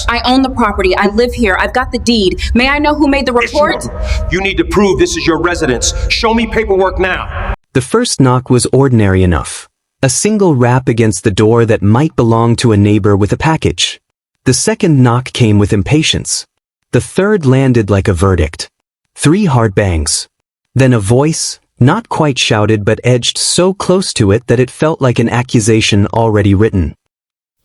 facts. I own the property. I live here. I've got the deed. May I know who made the report? You need to prove this is your residence. Show me paperwork now. The first knock was ordinary enough. A single rap against the door that might belong to a neighbor with a package. The second knock came with impatience. The third landed like a verdict. 3 hard bangs. Then a voice, not quite shouted but edged so close to it that it felt like an accusation already written.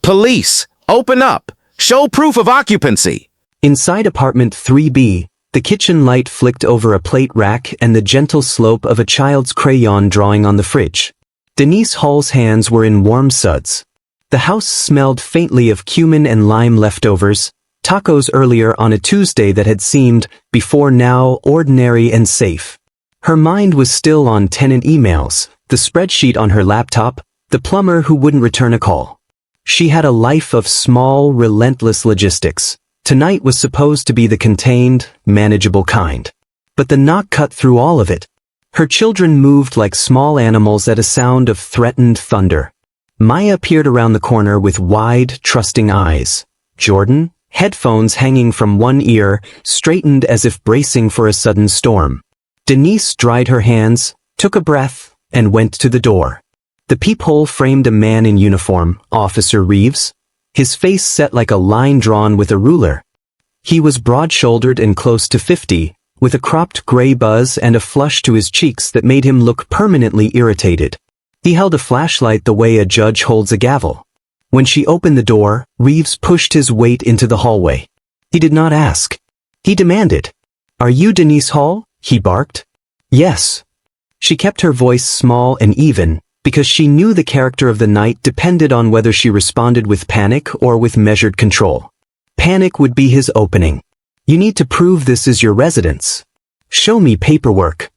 Police! Open up! Show proof of occupancy! Inside apartment 3B, the kitchen light flicked over a plate rack and the gentle slope of a child's crayon drawing on the fridge. Denise Hall's hands were in warm suds. The house smelled faintly of cumin and lime leftovers, tacos earlier on a Tuesday that had seemed, before now, ordinary and safe. Her mind was still on tenant emails, the spreadsheet on her laptop, the plumber who wouldn't return a call. She had a life of small, relentless logistics. Tonight was supposed to be the contained, manageable kind. But the knock cut through all of it. Her children moved like small animals at a sound of threatened thunder. Maya peered around the corner with wide, trusting eyes. Jordan, headphones hanging from one ear, straightened as if bracing for a sudden storm. Denise dried her hands, took a breath, and went to the door. The peephole framed a man in uniform, Officer Reeves. His face set like a line drawn with a ruler. He was broad-shouldered and close to 50, with a cropped gray buzz and a flush to his cheeks that made him look permanently irritated. He held a flashlight the way a judge holds a gavel. When she opened the door, Reeves pushed his weight into the hallway. He did not ask. He demanded. "Are you Denise Hall?" he barked. "Yes." She kept her voice small and even, because she knew the character of the night depended on whether she responded with panic or with measured control. Panic would be his opening. "You need to prove this is your residence. Show me paperwork."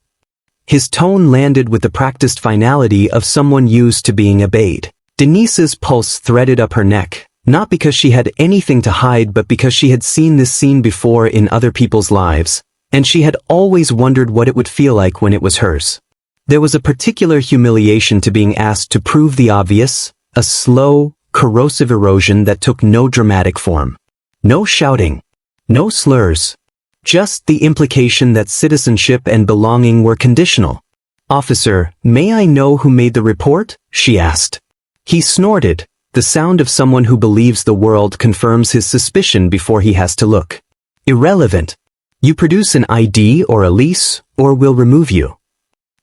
His tone landed with the practiced finality of someone used to being obeyed. Denise's pulse threaded up her neck, not because she had anything to hide but because she had seen this scene before in other people's lives, and she had always wondered what it would feel like when it was hers. There was a particular humiliation to being asked to prove the obvious, a slow, corrosive erosion that took no dramatic form. No shouting. No slurs. Just the implication that citizenship and belonging were conditional. "Officer, may I know who made the report?" she asked. He snorted, the sound of someone who believes the world confirms his suspicion before he has to look. "Irrelevant. You produce an ID or a lease, or we'll remove you."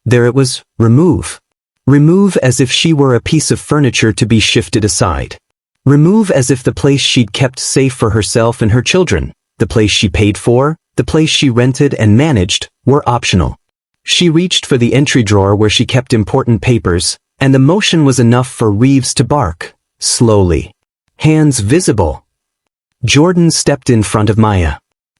There it was, remove. Remove as if she were a piece of furniture to be shifted aside. Remove as if the place she'd kept safe for herself and her children, the place she paid for, the place she rented and managed, were optional. She reached for the entry drawer where she kept important papers, and the motion was enough for Reeves to bark, slowly. Hands visible. Jordan stepped in front of Maya.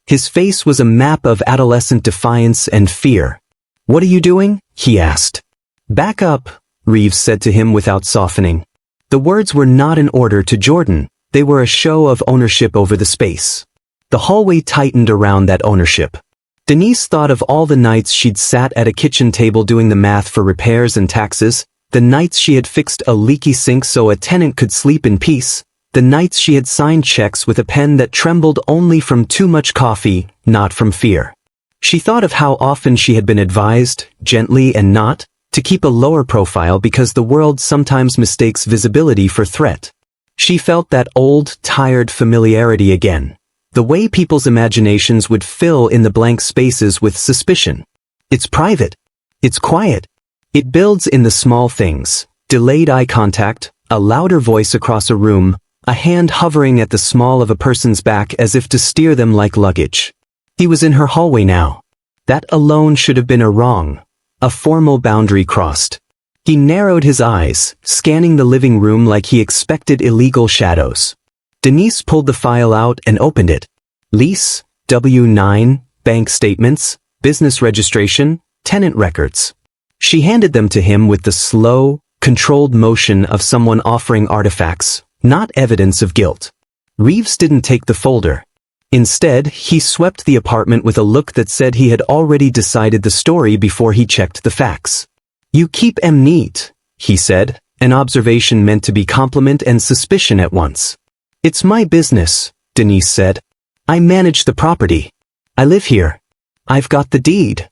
His face was a map of adolescent defiance and fear. "What are you doing?" he asked. "Back up," Reeves said to him without softening. The words were not an order to Jordan, they were a show of ownership over the space. The hallway tightened around that ownership. Denise thought of all the nights she'd sat at a kitchen table doing the math for repairs and taxes, the nights she had fixed a leaky sink so a tenant could sleep in peace, the nights she had signed checks with a pen that trembled only from too much coffee, not from fear. She thought of how often she had been advised, gently and not, to keep a lower profile because the world sometimes mistakes visibility for threat. She felt that old, tired familiarity again. The way people's imaginations would fill in the blank spaces with suspicion. It's private. It's quiet. It builds in the small things. Delayed eye contact, a louder voice across a room, a hand hovering at the small of a person's back as if to steer them like luggage. He was in her hallway now. That alone should have been a wrong. A formal boundary crossed. He narrowed his eyes, scanning the living room like he expected illegal shadows. Denise pulled the file out and opened it. Lease, W-9, bank statements, business registration, tenant records. She handed them to him with the slow, controlled motion of someone offering artifacts, not evidence of guilt. Reeves didn't take the folder. Instead, he swept the apartment with a look that said he had already decided the story before he checked the facts. "You keep 'em neat," he said, an observation meant to be compliment and suspicion at once. "It's my business. Denise said. I manage the property. I live here. I've got the deed.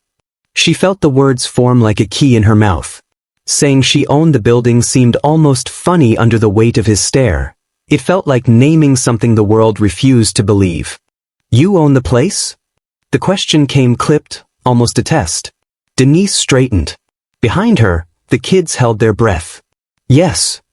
She felt the words form like a key in her mouth. Saying she owned the building seemed almost funny under the weight of his stare. It felt like naming something the world refused to believe. You own the place? The question came clipped, almost a test. Denise straightened. Behind her, the kids held their breath. Yes.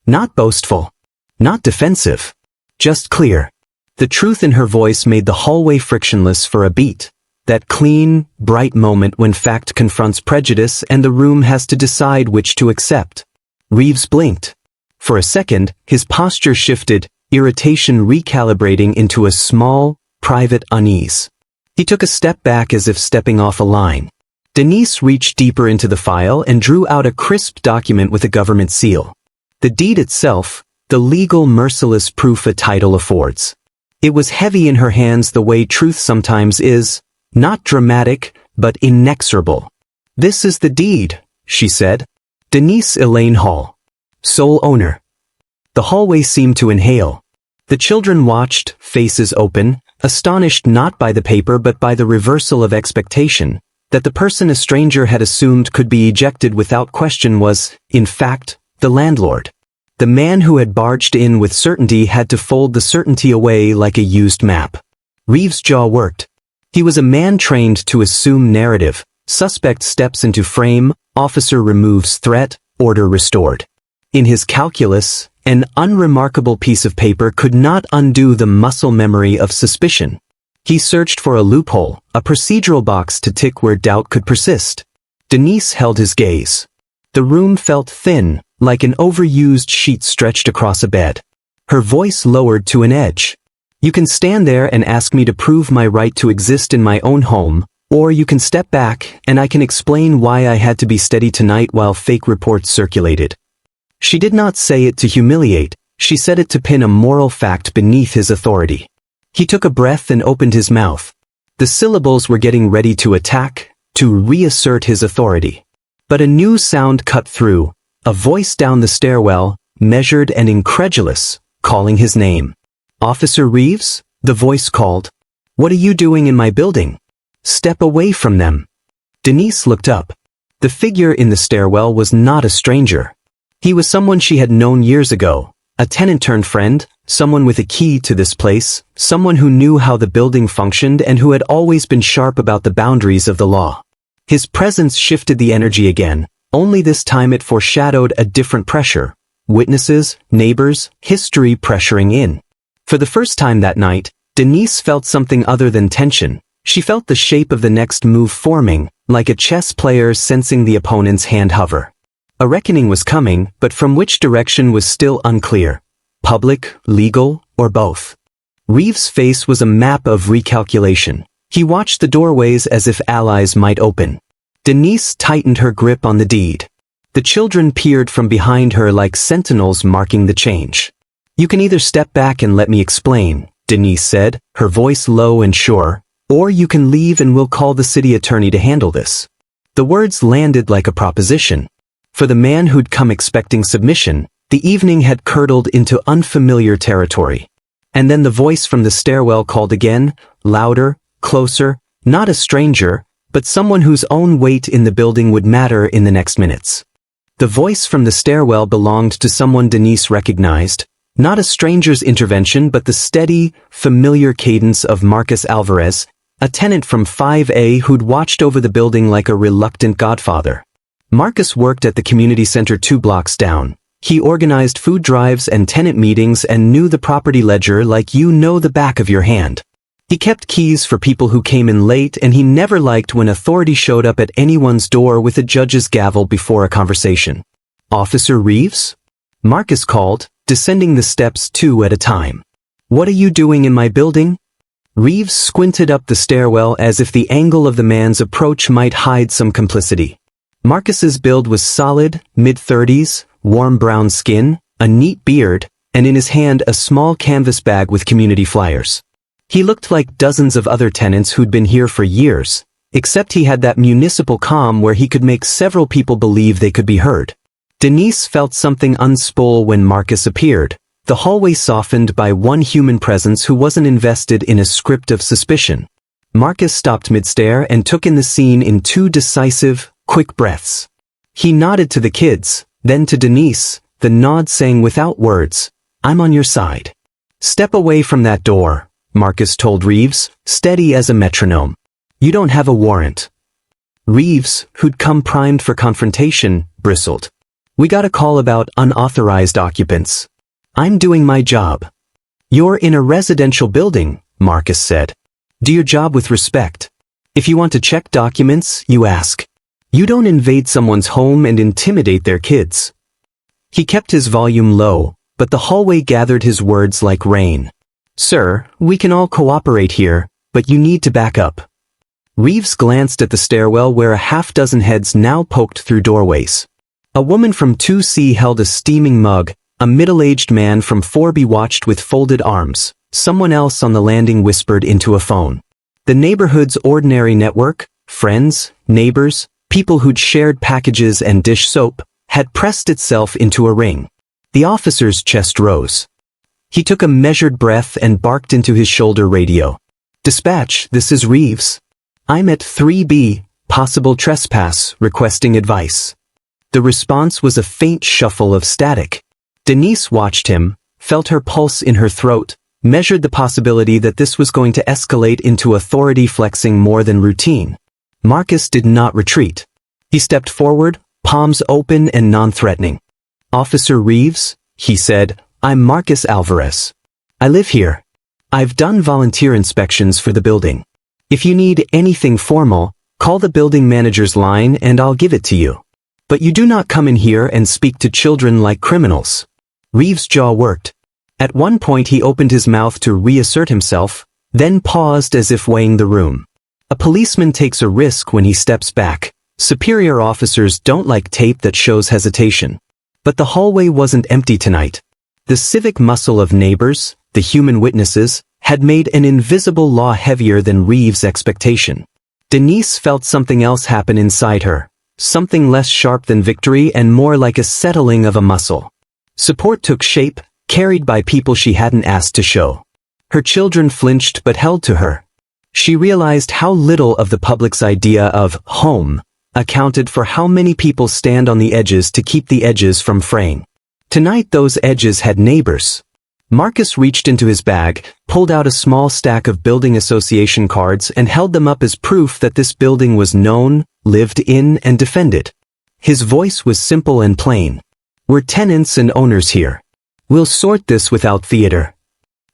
Not boastful. Not defensive. Just clear. The truth in her voice made the hallway frictionless for a beat. That clean, bright moment when fact confronts prejudice and the room has to decide which to accept. Reeves blinked. For a second, his posture shifted, irritation recalibrating into a small, private unease. He took a step back as if stepping off a line. Denise reached deeper into the file and drew out a crisp document with a government seal. The deed itself, the legal merciless proof a title affords. It was heavy in her hands the way truth sometimes is, not dramatic, but inexorable. This is the deed, she said. Denise Elaine Hall. Sole owner. The hallway seemed to inhale. The children watched, faces open, astonished not by the paper but by the reversal of expectation, that the person a stranger had assumed could be ejected without question was, in fact, the landlord. The man who had barged in with certainty had to fold the certainty away like a used map. Reeves' jaw worked. He was a man trained to assume narrative. Suspect steps into frame, officer removes threat, order restored. In his calculus, an unremarkable piece of paper could not undo the muscle memory of suspicion. He searched for a loophole, a procedural box to tick where doubt could persist. Denise held his gaze. The room felt thin, like an overused sheet stretched across a bed. Her voice lowered to an edge. You can stand there and ask me to prove my right to exist in my own home, or you can step back and I can explain why I had to be steady tonight while fake reports circulated. She did not say it to humiliate, she said it to pin a moral fact beneath his authority. He took a breath and opened his mouth. The syllables were getting ready to attack, to reassert his authority. But a new sound cut through, a voice down the stairwell, measured and incredulous, calling his name. Officer Reeves? The voice called. What are you doing in my building? Step away from them. Denise looked up. The figure in the stairwell was not a stranger. He was someone she had known years ago, a tenant-turned-friend, someone with a key to this place, someone who knew how the building functioned and who had always been sharp about the boundaries of the law. His presence shifted the energy again, only this time it foreshadowed a different pressure. Witnesses, neighbors, history pressuring in. For the first time that night, Denise felt something other than tension. She felt the shape of the next move forming, like a chess player sensing the opponent's hand hover. A reckoning was coming, but from which direction was still unclear. Public, legal, or both. Reeves' face was a map of recalculation. He watched the doorways as if allies might open. Denise tightened her grip on the deed. The children peered from behind her like sentinels marking the change. You can either step back and let me explain, Denise said, her voice low and sure, or you can leave and we'll call the city attorney to handle this. The words landed like a proposition. For the man who'd come expecting submission, the evening had curdled into unfamiliar territory. And then the voice from the stairwell called again, louder, closer, not a stranger, but someone whose own weight in the building would matter in the next minutes. The voice from the stairwell belonged to someone Denise recognized, not a stranger's intervention but the steady, familiar cadence of Marcus Alvarez, a tenant from 5A who'd watched over the building like a reluctant godfather. Marcus worked at the community center 2 blocks down. He organized food drives and tenant meetings and knew the property ledger like you know the back of your hand. He kept keys for people who came in late and he never liked when authority showed up at anyone's door with a judge's gavel before a conversation. Officer Reeves? Marcus called, descending the steps 2 at a time. What are you doing in my building? Reeves squinted up the stairwell as if the angle of the man's approach might hide some complicity. Marcus's build was solid, mid-30s, warm brown skin, a neat beard, and in his hand a small canvas bag with community flyers. He looked like dozens of other tenants who'd been here for years, except he had that municipal calm where he could make several people believe they could be heard. Denise felt something unspool when Marcus appeared, the hallway softened by one human presence who wasn't invested in a script of suspicion. Marcus stopped mid-stare and took in the scene in 2 decisive, quick breaths. He nodded to the kids, then to Denise, the nod saying without words, "I'm on your side." "Step away from that door," Marcus told Reeves, steady as a metronome. "You don't have a warrant." Reeves, who'd come primed for confrontation, bristled. "We got a call about unauthorized occupants. I'm doing my job." "You're in a residential building," Marcus said. "Do your job with respect. If you want to check documents, you ask. You don't invade someone's home and intimidate their kids." He kept his volume low, but the hallway gathered his words like rain. "Sir, we can all cooperate here, but you need to back up." Reeves glanced at the stairwell where a half-dozen heads now poked through doorways. A woman from 2C held a steaming mug, a middle-aged man from 4B watched with folded arms. Someone else on the landing whispered into a phone. The neighborhood's ordinary network, friends, neighbors, people who'd shared packages and dish soap, had pressed itself into a ring. The officer's chest rose. He took a measured breath and barked into his shoulder radio. "Dispatch, this is Reeves. I'm at 3B, possible trespass, requesting advice." The response was a faint shuffle of static. Denise watched him, felt her pulse in her throat, measured the possibility that this was going to escalate into authority flexing more than routine. Marcus did not retreat. He stepped forward, palms open and non-threatening. "Officer Reeves," he said, "I'm Marcus Alvarez. I live here. I've done volunteer inspections for the building. If you need anything formal, call the building manager's line and I'll give it to you. But you do not come in here and speak to children like criminals." Reeves' jaw worked. At one point he opened his mouth to reassert himself, then paused as if weighing the room. A policeman takes a risk when he steps back. Superior officers don't like tape that shows hesitation. But the hallway wasn't empty tonight. The civic muscle of neighbors, the human witnesses, had made an invisible law heavier than Reeves' expectation. Denise felt something else happen inside her, something less sharp than victory and more like a settling of a muscle. Support took shape, carried by people she hadn't asked to show. Her children flinched but held to her. She realized how little of the public's idea of home accounted for how many people stand on the edges to keep the edges from fraying. Tonight those edges had neighbors. Marcus reached into his bag, pulled out a small stack of building association cards and held them up as proof that this building was known, lived in, and defended. His voice was simple and plain. "We're tenants and owners here. We'll sort this without theater."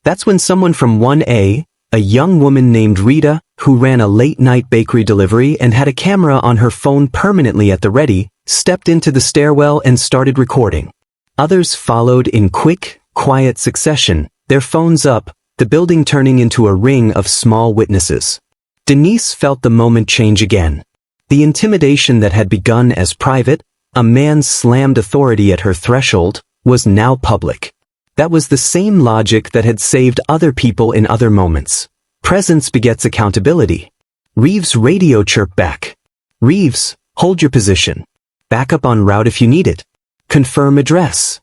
That's when someone from 1A, a young woman named Rita, who ran a late-night bakery delivery and had a camera on her phone permanently at the ready, stepped into the stairwell and started recording. Others followed in quick, quiet succession, their phones up, the building turning into a ring of small witnesses. Denise felt the moment change again. The intimidation that had begun as private, a man's slammed authority at her threshold, was now public. That was the same logic that had saved other people in other moments. Presence begets accountability. Reeves' radio chirped back. "Reeves, hold your position. Back up en route if you need it. Confirm address."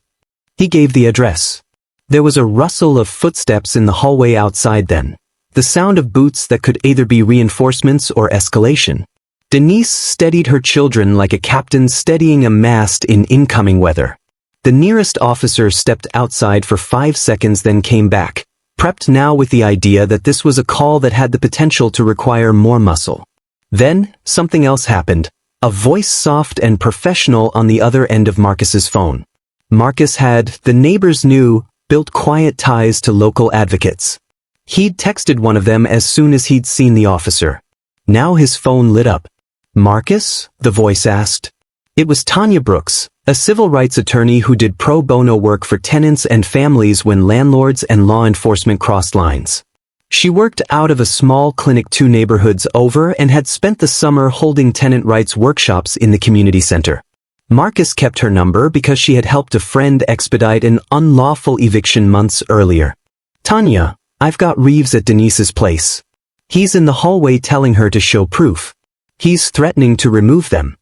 He gave the address. There was a rustle of footsteps in the hallway outside then. The sound of boots that could either be reinforcements or escalation. Denise steadied her children like a captain steadying a mast in incoming weather. The nearest officer stepped outside for 5 seconds then came back, prepped now with the idea that this was a call that had the potential to require more muscle. Then, something else happened, a voice soft and professional on the other end of Marcus's phone. Marcus had, the neighbors knew, built quiet ties to local advocates. He'd texted one of them as soon as he'd seen the officer. Now his phone lit up. "Marcus?" the voice asked. It was Tanya Brooks, a civil rights attorney who did pro bono work for tenants and families when landlords and law enforcement crossed lines. She worked out of a small clinic 2 neighborhoods over and had spent the summer holding tenant rights workshops in the community center. Marcus kept her number because she had helped a friend expedite an unlawful eviction months earlier. "Tanya, I've got Reeves at Denise's place. He's in the hallway telling her to show proof. He's threatening to remove them."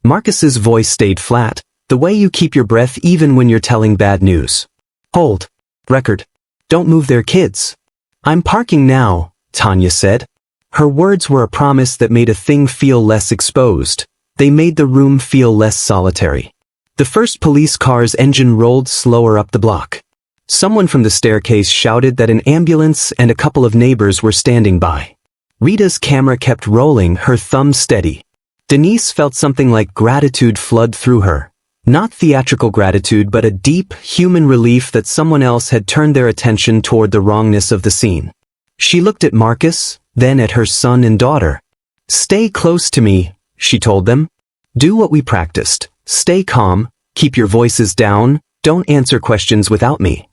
Marcus's voice stayed flat, the way you keep your breath even when you're telling bad news. Hold. Record. Don't move their kids. I'm parking now, Tanya said. Her words were a promise that made a thing feel less exposed. They made the room feel less solitary. The first police car's engine rolled slower up the block. Someone from the staircase shouted that an ambulance and a couple of neighbors were standing by. Rita's camera kept rolling, her thumb steady. Denise felt something like gratitude flood through her. Not theatrical gratitude, but a deep, human relief that someone else had turned their attention toward the wrongness of the scene. She looked at Marcus, then at her son and daughter. Stay close to me, she told them. Do what we practiced. Stay calm, keep your voices down, don't answer questions without me.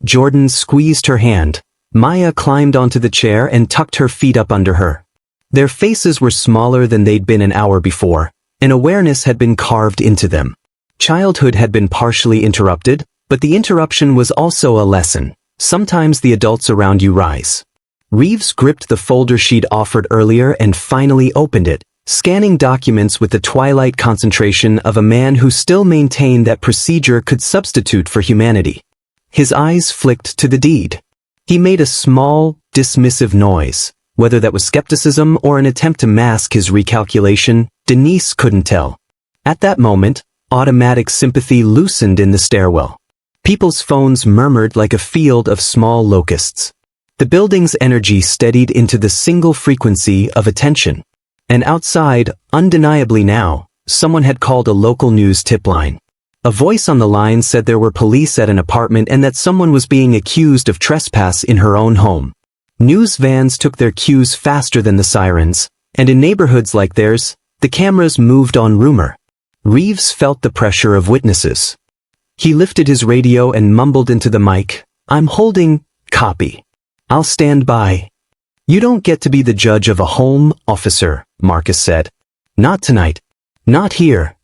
Jordan squeezed her hand. Maya climbed onto the chair and tucked her feet up under her. Their faces were smaller than they'd been an hour before. An awareness had been carved into them. Childhood had been partially interrupted, but the interruption was also a lesson. Sometimes the adults around you rise. Reeves gripped the folder she'd offered earlier and finally opened it, scanning documents with the twilight concentration of a man who still maintained that procedure could substitute for humanity. His eyes flicked to the deed. He made a small, dismissive noise. Whether that was skepticism or an attempt to mask his recalculation, Denise couldn't tell. At that moment, automatic sympathy loosened in the stairwell. People's phones murmured like a field of small locusts. The building's energy steadied into the single frequency of attention. And outside, undeniably now, someone had called a local news tip line. A voice on the line said there were police at an apartment and that someone was being accused of trespass in her own home. News vans took their cues faster than the sirens, and in neighborhoods like theirs, the cameras moved on rumor. Reeves felt the pressure of witnesses. He lifted his radio and mumbled into the mic, I'm holding, copy. I'll stand by. You don't get to be the judge of a home, officer, Marcus said. Not tonight. Not here.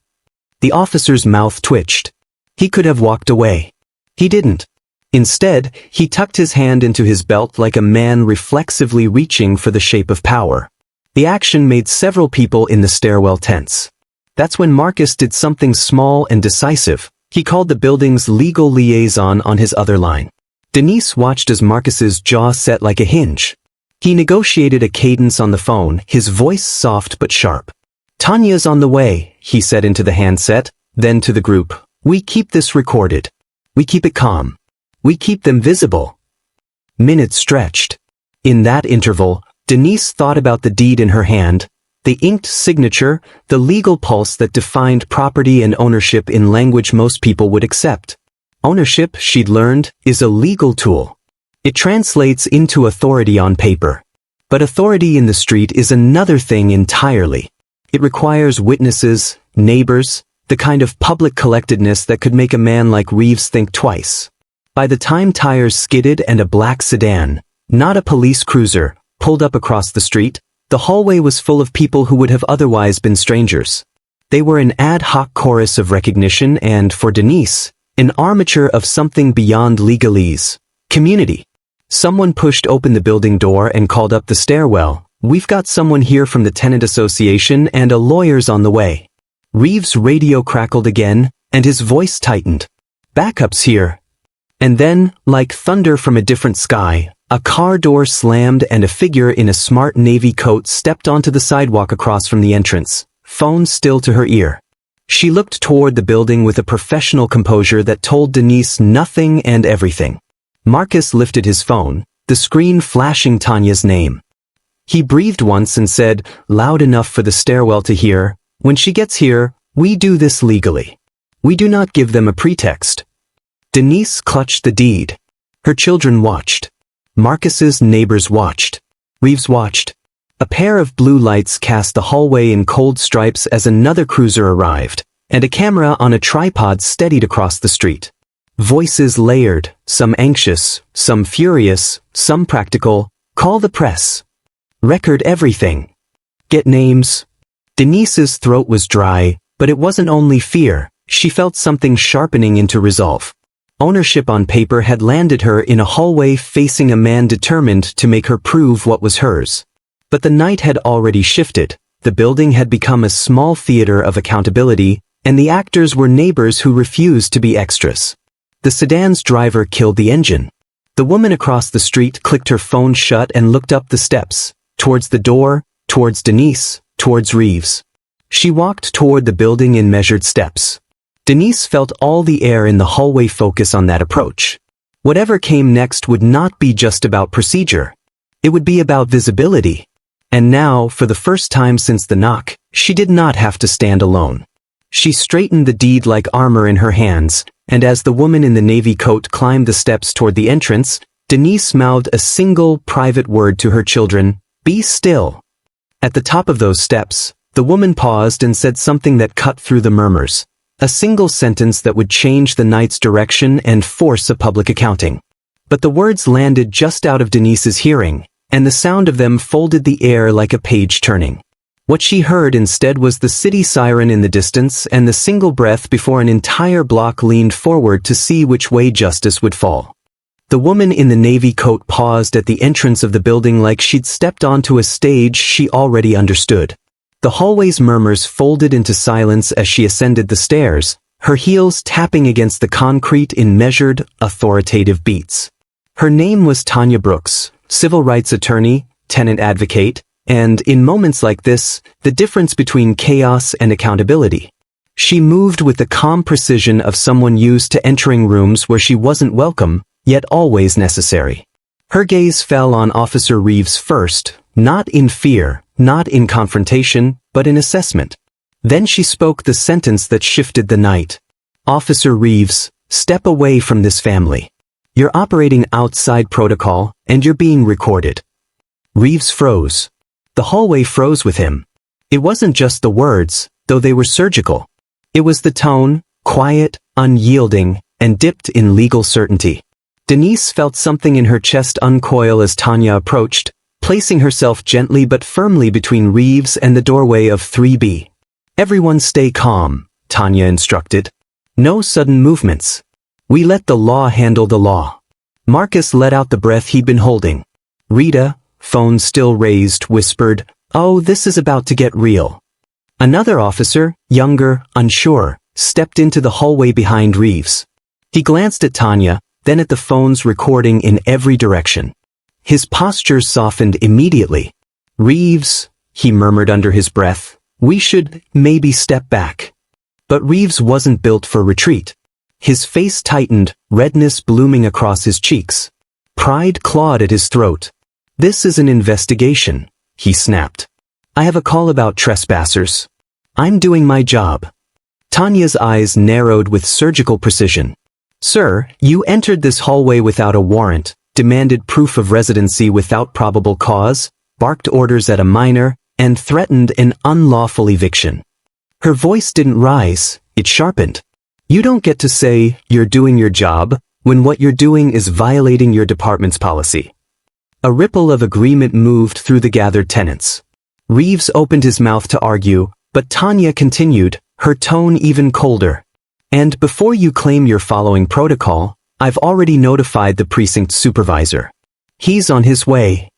The officer's mouth twitched. He could have walked away. He didn't. Instead, he tucked his hand into his belt like a man reflexively reaching for the shape of power. The action made several people in the stairwell tense. That's when Marcus did something small and decisive. He called the building's legal liaison on his other line. Denise watched as Marcus's jaw set like a hinge. He negotiated a cadence on the phone, his voice soft but sharp. Tanya's on the way, he said into the handset, then to the group. We keep this recorded. We keep it calm. We keep them visible. Minutes stretched. In that interval, Denise thought about the deed in her hand, the inked signature, the legal pulse that defined property and ownership in language most people would accept. Ownership, she'd learned, is a legal tool. It translates into authority on paper. But authority in the street is another thing entirely. It requires witnesses, neighbors, the kind of public collectedness that could make a man like Reeves think twice. By the time tires skidded and a black sedan, not a police cruiser, pulled up across the street, the hallway was full of people who would have otherwise been strangers. They were an ad hoc chorus of recognition and, for Denise, an armature of something beyond legalese. Community. Someone pushed open the building door and called up the stairwell. We've got someone here from the tenant association and a lawyer's on the way. Reeves' radio crackled again, and his voice tightened. Backup's here. And then, like thunder from a different sky, a car door slammed and a figure in a smart navy coat stepped onto the sidewalk across from the entrance, phone still to her ear. She looked toward the building with a professional composure that told Denise nothing and everything. Marcus lifted his phone, the screen flashing Tanya's name. He breathed once and said, loud enough for the stairwell to hear, when she gets here, we do this legally. We do not give them a pretext. Denise clutched the deed. Her children watched. Marcus's neighbors watched. Reeves watched. A pair of blue lights cast the hallway in cold stripes as another cruiser arrived, and a camera on a tripod steadied across the street. Voices layered, some anxious, some furious, some practical. Call the press. Record everything. Get names. Denise's throat was dry, but it wasn't only fear. She felt something sharpening into resolve. Ownership on paper had landed her in a hallway facing a man determined to make her prove what was hers. But the night had already shifted. The building had become a small theater of accountability, and the actors were neighbors who refused to be extras. The sedan's driver killed the engine. The woman across the street clicked her phone shut and looked up the steps, towards the door, towards Denise, towards Reeves. She walked toward the building in measured steps. Denise felt all the air in the hallway focus on that approach. Whatever came next would not be just about procedure. It would be about visibility. And now, for the first time since the knock, she did not have to stand alone. She straightened the deed like armor in her hands, and as the woman in the navy coat climbed the steps toward the entrance, Denise mouthed a single, private word to her children, "Be still." At the top of those steps, the woman paused and said something that cut through the murmurs. A single sentence that would change the night's direction and force a public accounting. But the words landed just out of Denise's hearing, and the sound of them folded the air like a page turning. What she heard instead was the city siren in the distance and the single breath before an entire block leaned forward to see which way justice would fall. The woman in the navy coat paused at the entrance of the building like she'd stepped onto a stage she already understood. The hallway's murmurs folded into silence as she ascended the stairs, her heels tapping against the concrete in measured, authoritative beats. Her name was Tanya Brooks, civil rights attorney, tenant advocate, and, in moments like this, the difference between chaos and accountability. She moved with the calm precision of someone used to entering rooms where she wasn't welcome, yet always necessary. Her gaze fell on Officer Reeves first, not in fear, not in confrontation, but in assessment. Then she spoke the sentence that shifted the night. "Officer Reeves, step away from this family. You're operating outside protocol, and you're being recorded." Reeves froze. The hallway froze with him. It wasn't just the words, though they were surgical. It was the tone, quiet, unyielding, and dipped in legal certainty. Denise felt something in her chest uncoil as Tanya approached, placing herself gently but firmly between Reeves and the doorway of 3B. "Everyone stay calm," Tanya instructed. "No sudden movements. We let the law handle the law." Marcus let out the breath he'd been holding. Rita, phone still raised, whispered, "Oh, this is about to get real." Another officer, younger, unsure, stepped into the hallway behind Reeves. He glanced at Tanya, then at the phone's recording in every direction. His posture softened immediately. "Reeves," he murmured under his breath, "we should maybe step back." But Reeves wasn't built for retreat. His face tightened, redness blooming across his cheeks. Pride clawed at his throat. "This is an investigation," he snapped. "I have a call about trespassers. I'm doing my job." Tanya's eyes narrowed with surgical precision. "Sir, you entered this hallway without a warrant, demanded proof of residency without probable cause, barked orders at a minor, and threatened an unlawful eviction." Her voice didn't rise, it sharpened. "You don't get to say you're doing your job when what you're doing is violating your department's policy." A ripple of agreement moved through the gathered tenants. Reeves opened his mouth to argue, but Tanya continued, her tone even colder. "And before you claim you're following protocol, I've already notified the precinct supervisor. He's on his way."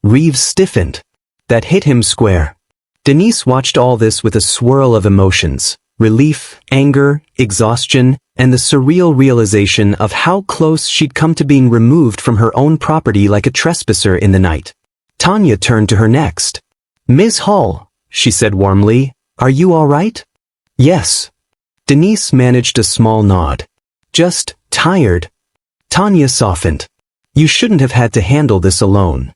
Reeves stiffened. That hit him square. Denise watched all this with a swirl of emotions, relief, anger, exhaustion, and the surreal realization of how close she'd come to being removed from her own property like a trespasser in the night. Tanya turned to her next. "Ms. Hall," she said warmly, "are you all right?" "Yes." Denise managed a small nod. "Just tired." Tanya softened. "You shouldn't have had to handle this alone."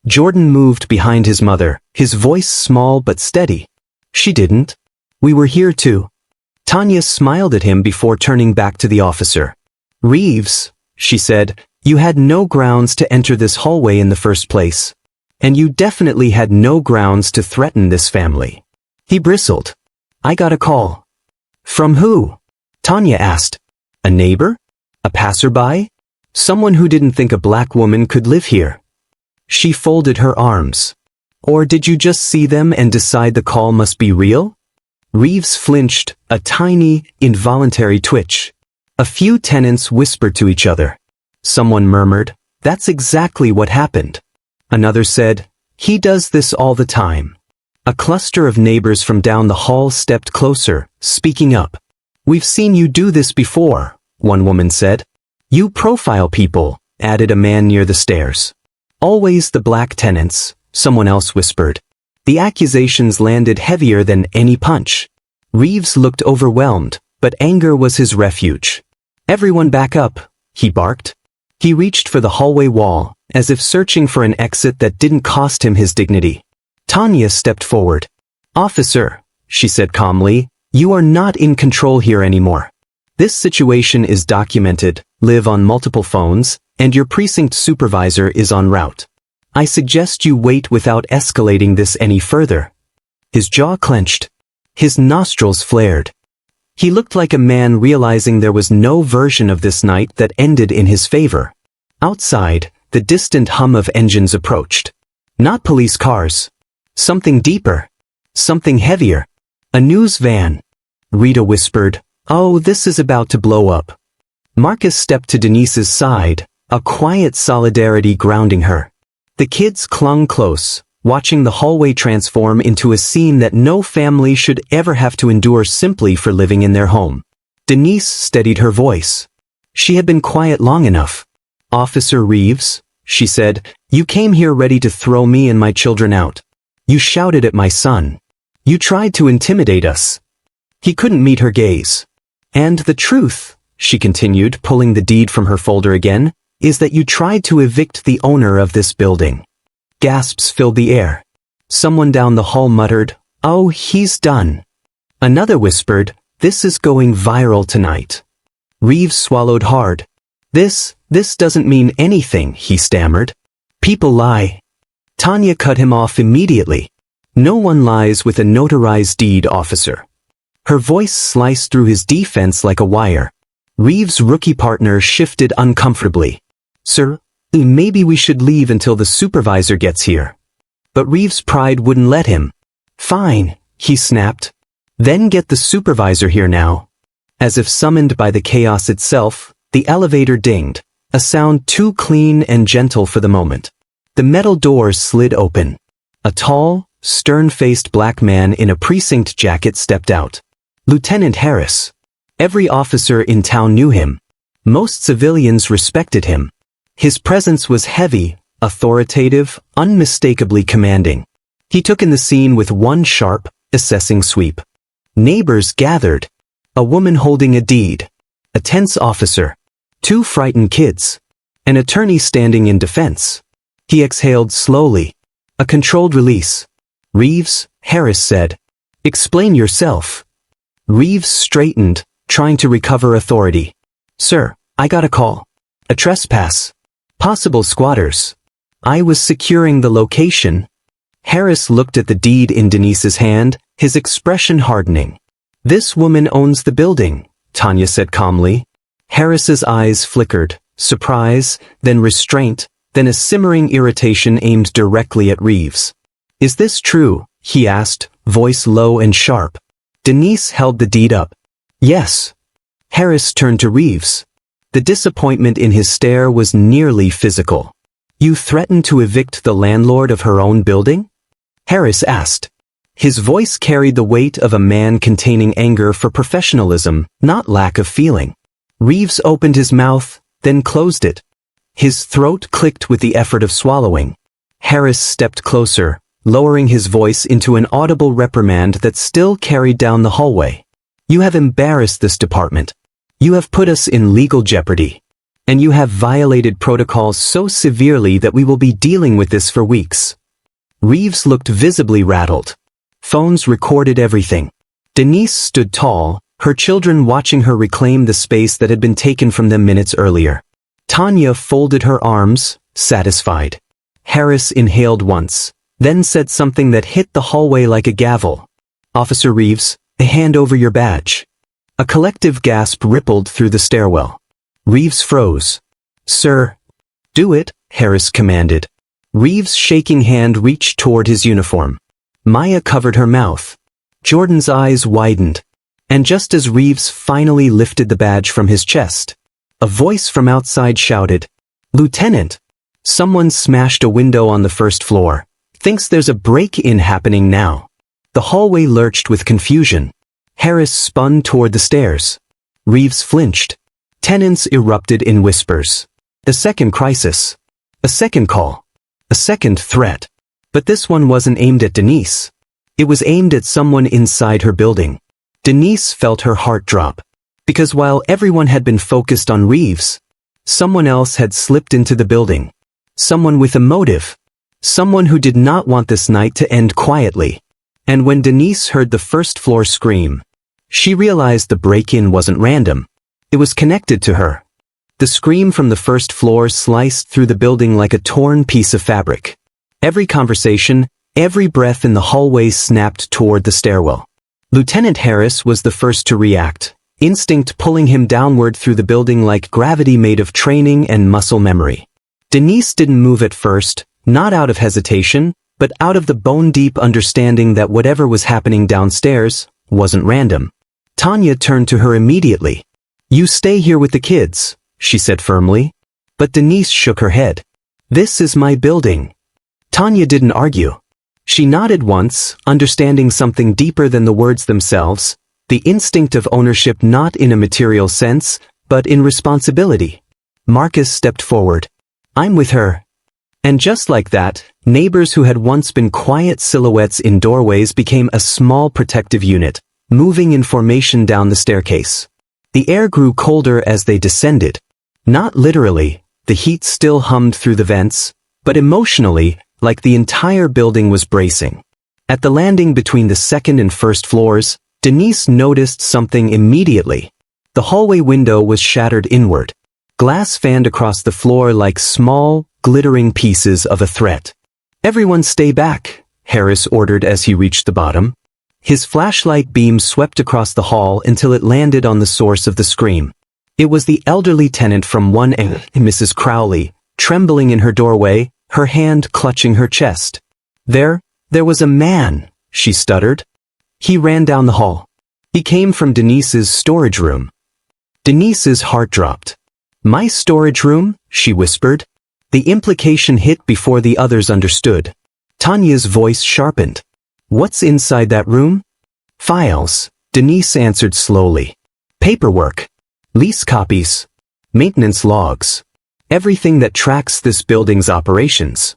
Jordan moved behind his mother, his voice small but steady. "She didn't. We were here too." Tanya smiled at him before turning back to the officer. "Reeves," she said, "you had no grounds to enter this hallway in the first place. And you definitely had no grounds to threaten this family." He bristled. "I got a call." "From who?" Tanya asked. "A neighbor? A passerby? Someone who didn't think a black woman could live here?" She folded her arms. "Or did you just see them and decide the call must be real?" Reeves flinched, a tiny, involuntary twitch. A few tenants whispered to each other. Someone murmured, "That's exactly what happened." Another said, "He does this all the time." A cluster of neighbors from down the hall stepped closer, speaking up. "We've seen you do this before," one woman said. You profile people, added a man near the stairs. Always the black tenants, someone else whispered. The accusations landed heavier than any punch. Reeves looked overwhelmed, but anger was his refuge. Everyone back up, he barked. He reached for the hallway wall, as if searching for an exit that didn't cost him his dignity. Tanya stepped forward. Officer, she said calmly, you are not in control here anymore. This situation is documented, live on multiple phones, and your precinct supervisor is en route. I suggest you wait without escalating this any further. His jaw clenched. His nostrils flared. He looked like a man realizing there was no version of this night that ended in his favor. Outside, the distant hum of engines approached. Not police cars. Something deeper. Something heavier. A news van. Rita whispered, "Oh, this is about to blow up." Marcus stepped to Denise's side, a quiet solidarity grounding her. The kids clung close, watching the hallway transform into a scene that no family should ever have to endure simply for living in their home. Denise steadied her voice. She had been quiet long enough. "Officer Reeves," she said, "you came here ready to throw me and my children out. You shouted at my son. You tried to intimidate us." He couldn't meet her gaze. "And the truth," she continued, pulling the deed from her folder again, "is that you tried to evict the owner of this building." Gasps filled the air. Someone down the hall muttered, "Oh, he's done." Another whispered, "This is going viral tonight." Reeves swallowed hard. This doesn't mean anything," he stammered. "People lie." Tanya cut him off immediately. "No one lies with a notarized deed, officer." Her voice sliced through his defense like a wire. Reeves' rookie partner shifted uncomfortably. "Sir, maybe we should leave until the supervisor gets here." But Reeves' pride wouldn't let him. "Fine," he snapped. "Then get the supervisor here now." As if summoned by the chaos itself, the elevator dinged, a sound too clean and gentle for the moment. The metal doors slid open. A tall, stern-faced black man in a precinct jacket stepped out. Lieutenant Harris. Every officer in town knew him. Most civilians respected him. His presence was heavy, authoritative, unmistakably commanding. He took in the scene with one sharp, assessing sweep. Neighbors gathered. A woman holding a deed. A tense officer. Two frightened kids. An attorney standing in defense. He exhaled slowly. A controlled release. "Reeves," Harris said. "Explain yourself." Reeves straightened, trying to recover authority. "Sir, I got a call. A trespass. Possible squatters. I was securing the location." Harris looked at the deed in Denise's hand, his expression hardening. "This woman owns the building," Tanya said calmly. Harris's eyes flickered, surprise, then restraint, then a simmering irritation aimed directly at Reeves. "Is this true?" he asked, voice low and sharp. Denise held the deed up. "Yes." Harris turned to Reeves. The disappointment in his stare was nearly physical. "You threatened to evict the landlord of her own building?" Harris asked. His voice carried the weight of a man containing anger for professionalism, not lack of feeling. Reeves opened his mouth, then closed it. His throat clicked with the effort of swallowing. Harris stepped closer, lowering his voice into an audible reprimand that still carried down the hallway. "You have embarrassed this department. You have put us in legal jeopardy. And you have violated protocols so severely that we will be dealing with this for weeks." Reeves looked visibly rattled. Phones recorded everything. Denise stood tall, her children watching her reclaim the space that had been taken from them minutes earlier. Tanya folded her arms, satisfied. Harris inhaled once, then said something that hit the hallway like a gavel. "Officer Reeves, hand over your badge." A collective gasp rippled through the stairwell. Reeves froze. "Sir." "Do it," Harris commanded. Reeves' shaking hand reached toward his uniform. Maya covered her mouth. Jordan's eyes widened. And just as Reeves finally lifted the badge from his chest, a voice from outside shouted, "Lieutenant!" Someone smashed a window on the first floor. "Thinks there's a break-in happening now." The hallway lurched with confusion. Harris spun toward the stairs. Reeves flinched. Tenants erupted in whispers. A second crisis. A second call. A second threat. But this one wasn't aimed at Denise. It was aimed at someone inside her building. Denise felt her heart drop. Because while everyone had been focused on Reeves, someone else had slipped into the building. Someone with a motive. Someone who did not want this night to end quietly. And when Denise heard the first floor scream, she realized the break-in wasn't random. It was connected to her. The scream from the first floor sliced through the building like a torn piece of fabric. Every conversation, every breath in the hallway snapped toward the stairwell. Lieutenant Harris was the first to react, instinct pulling him downward through the building like gravity made of training and muscle memory. Denise didn't move at first, not out of hesitation, but out of the bone-deep understanding that whatever was happening downstairs wasn't random. Tanya turned to her immediately. "You stay here with the kids," she said firmly. But Denise shook her head. "This is my building." Tanya didn't argue. She nodded once, understanding something deeper than the words themselves, the instinct of ownership not in a material sense, but in responsibility. Marcus stepped forward. "I'm with her." And just like that, neighbors who had once been quiet silhouettes in doorways became a small protective unit, moving in formation down the staircase. The air grew colder as they descended. Not literally, the heat still hummed through the vents, but emotionally, like the entire building was bracing. At the landing between the second and first floors, Denise noticed something immediately. The hallway window was shattered inward. Glass fanned across the floor like small, glittering pieces of a threat. "Everyone stay back," Harris ordered as he reached the bottom. His flashlight beam swept across the hall until it landed on the source of the scream. It was the elderly tenant from 1A, Mrs. Crowley, trembling in her doorway, her hand clutching her chest. There was a man," she stuttered. He ran down the hall. He came from Denise's storage room. Denise's heart dropped. "My storage room?" she whispered. The implication hit before the others understood. Tanya's voice sharpened. "What's inside that room?" "Files," Denise answered slowly. "Paperwork. Lease copies. Maintenance logs. Everything that tracks this building's operations."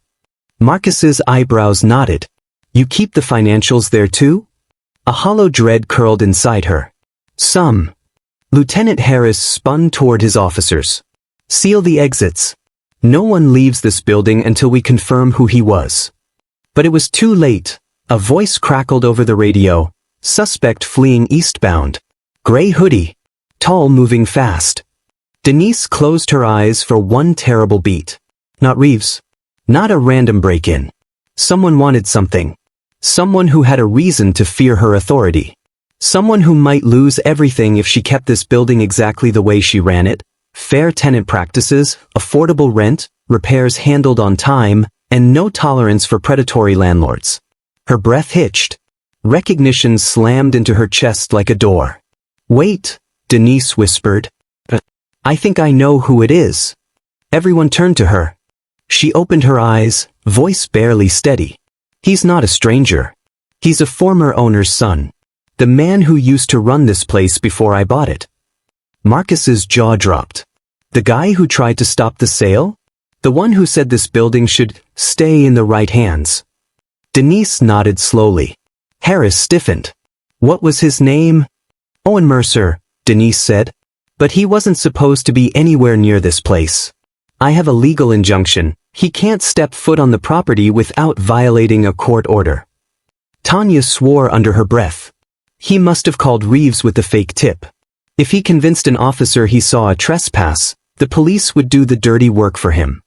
Marcus's eyebrows nodded. "You keep the financials there too?" A hollow dread curled inside her. "Some." Lieutenant Harris spun toward his officers. "Seal the exits. No one leaves this building until we confirm who he was." But it was too late. A voice crackled over the radio. "Suspect fleeing eastbound. Gray hoodie. Tall, moving fast." Denise closed her eyes for one terrible beat. Not Reeves. Not a random break-in. Someone wanted something. Someone who had a reason to fear her authority. Someone who might lose everything if she kept this building exactly the way she ran it. Fair tenant practices, affordable rent, repairs handled on time, and no tolerance for predatory landlords. Her breath hitched. Recognition slammed into her chest like a door. "Wait," Denise whispered. "I think I know who it is." Everyone turned to her. She opened her eyes, voice barely steady. "He's not a stranger. He's a former owner's son. The man who used to run this place before I bought it." Marcus's jaw dropped. "The guy who tried to stop the sale? The one who said this building should stay in the right hands?" Denise nodded slowly. Harris stiffened. "What was his name?" "Owen Mercer," Denise said. "But he wasn't supposed to be anywhere near this place. I have a legal injunction. He can't step foot on the property without violating a court order." Tanya swore under her breath. He must have called Reeves with the fake tip. If he convinced an officer he saw a trespass, the police would do the dirty work for him.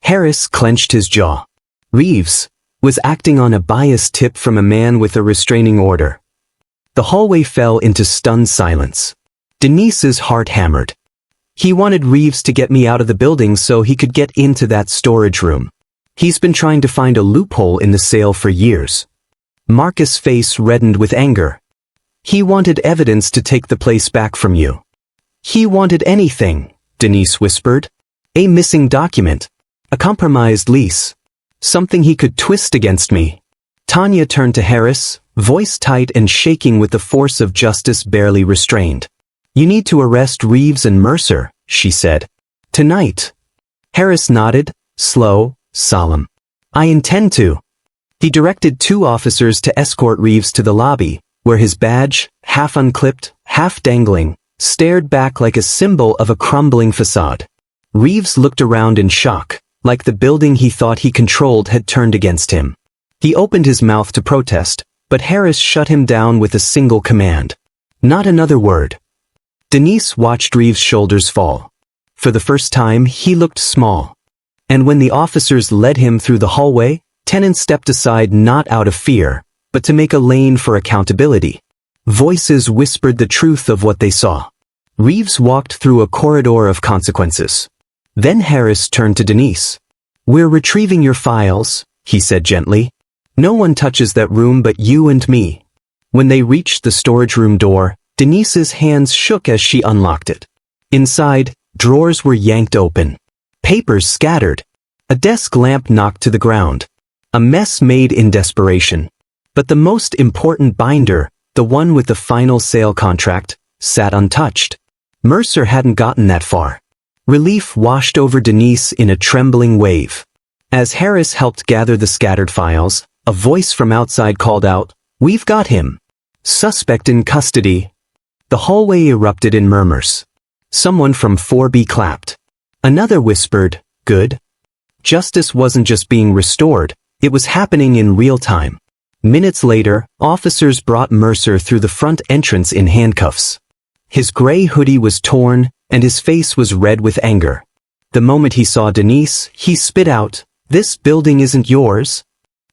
Harris clenched his jaw. Reeves was acting on a biased tip from a man with a restraining order. The hallway fell into stunned silence. Denise's heart hammered. "He wanted Reeves to get me out of the building so he could get into that storage room. He's been trying to find a loophole in the sale for years." Marcus' face reddened with anger. "He wanted evidence to take the place back from you." "He wanted anything," Denise whispered. "A missing document. A compromised lease. Something he could twist against me." Tanya turned to Harris, voice tight and shaking with the force of justice barely restrained. You need to arrest Reeves and Mercer, she said. Tonight. Harris nodded, slow, solemn. I intend to. He directed 2 officers to escort Reeves to the lobby, where his badge, half unclipped, half dangling, stared back like a symbol of a crumbling facade. Reeves looked around in shock, like the building he thought he controlled had turned against him. He opened his mouth to protest, but Harris shut him down with a single command. Not another word. Denise watched Reeves' shoulders fall. For the first time, he looked small. And when the officers led him through the hallway, Tenant stepped aside not out of fear, but to make a lane for accountability. Voices whispered the truth of what they saw. Reeves walked through a corridor of consequences. Then Harris turned to Denise. We're retrieving your files, he said gently. No one touches that room but you and me. When they reached the storage room door, Denise's hands shook as she unlocked it. Inside, drawers were yanked open. Papers scattered. A desk lamp knocked to the ground. A mess made in desperation. But the most important binder, the one with the final sale contract, sat untouched. Mercer hadn't gotten that far. Relief washed over Denise in a trembling wave. As Harris helped gather the scattered files, a voice from outside called out, We've got him. Suspect in custody. The hallway erupted in murmurs. Someone from 4B clapped. Another whispered, Good. Justice wasn't just being restored, it was happening in real time. Minutes later, officers brought Mercer through the front entrance in handcuffs. His gray hoodie was torn, and his face was red with anger. The moment he saw Denise, he spit out, This building isn't yours.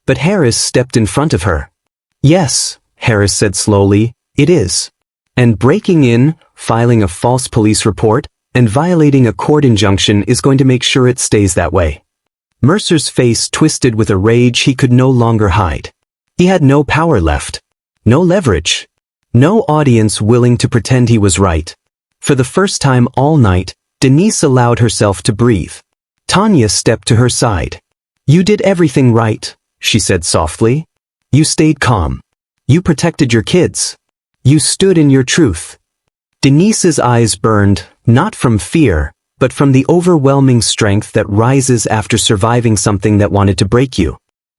But Harris stepped in front of her. Yes, Harris said slowly, it is. And breaking in, filing a false police report, and violating a court injunction is going to make sure it stays that way. Mercer's face twisted with a rage he could no longer hide. He had no power left. No leverage. No audience willing to pretend he was right. For the first time all night, Denise allowed herself to breathe. Tanya stepped to her side. You did everything right, she said softly. You stayed calm. You protected your kids. You stood in your truth. Denise's eyes burned, not from fear, but from the overwhelming strength that rises after surviving something that wanted to break you.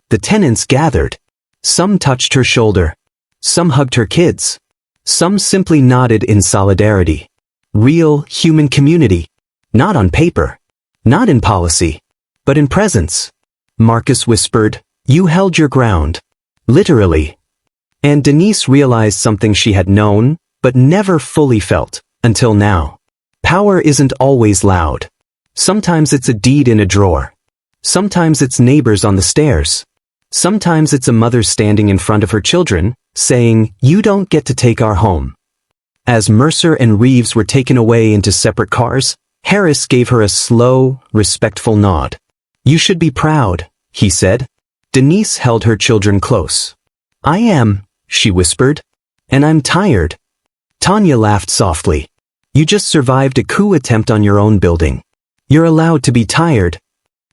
The tenants gathered. Some touched her shoulder. Some hugged her kids. Some simply nodded in solidarity. Real, human community. Not on paper. Not in policy. But in presence. Marcus whispered, You held your ground. Literally. And Denise realized something she had known, but never fully felt, until now. Power isn't always loud. Sometimes it's a deed in a drawer. Sometimes it's neighbors on the stairs. Sometimes it's a mother standing in front of her children, saying, You don't get to take our home. As Mercer and Reeves were taken away into separate cars, Harris gave her a slow, respectful nod. You should be proud, he said. Denise held her children close. I am, she whispered. And I'm tired. Tanya laughed softly. You just survived a coup attempt on your own building. You're allowed to be tired.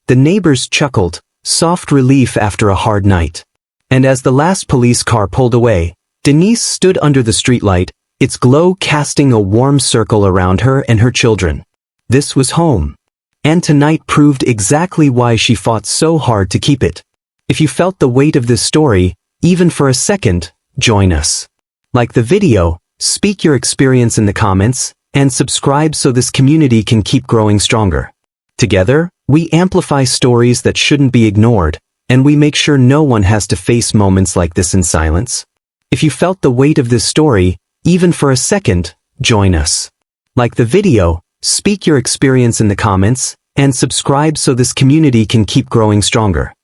The neighbors chuckled, soft relief after a hard night. And as the last police car pulled away, Denise stood under the streetlight, its glow casting a warm circle around her and her children. This was home. And tonight proved exactly why she fought so hard to keep it. If you felt the weight of this story, even for a second, join us. Like the video, speak your experience in the comments, and subscribe so this community can keep growing stronger. Together, we amplify stories that shouldn't be ignored, and we make sure no one has to face moments like this in silence. If you felt the weight of this story, even for a second, join us. Like the video, speak your experience in the comments, and subscribe so this community can keep growing stronger.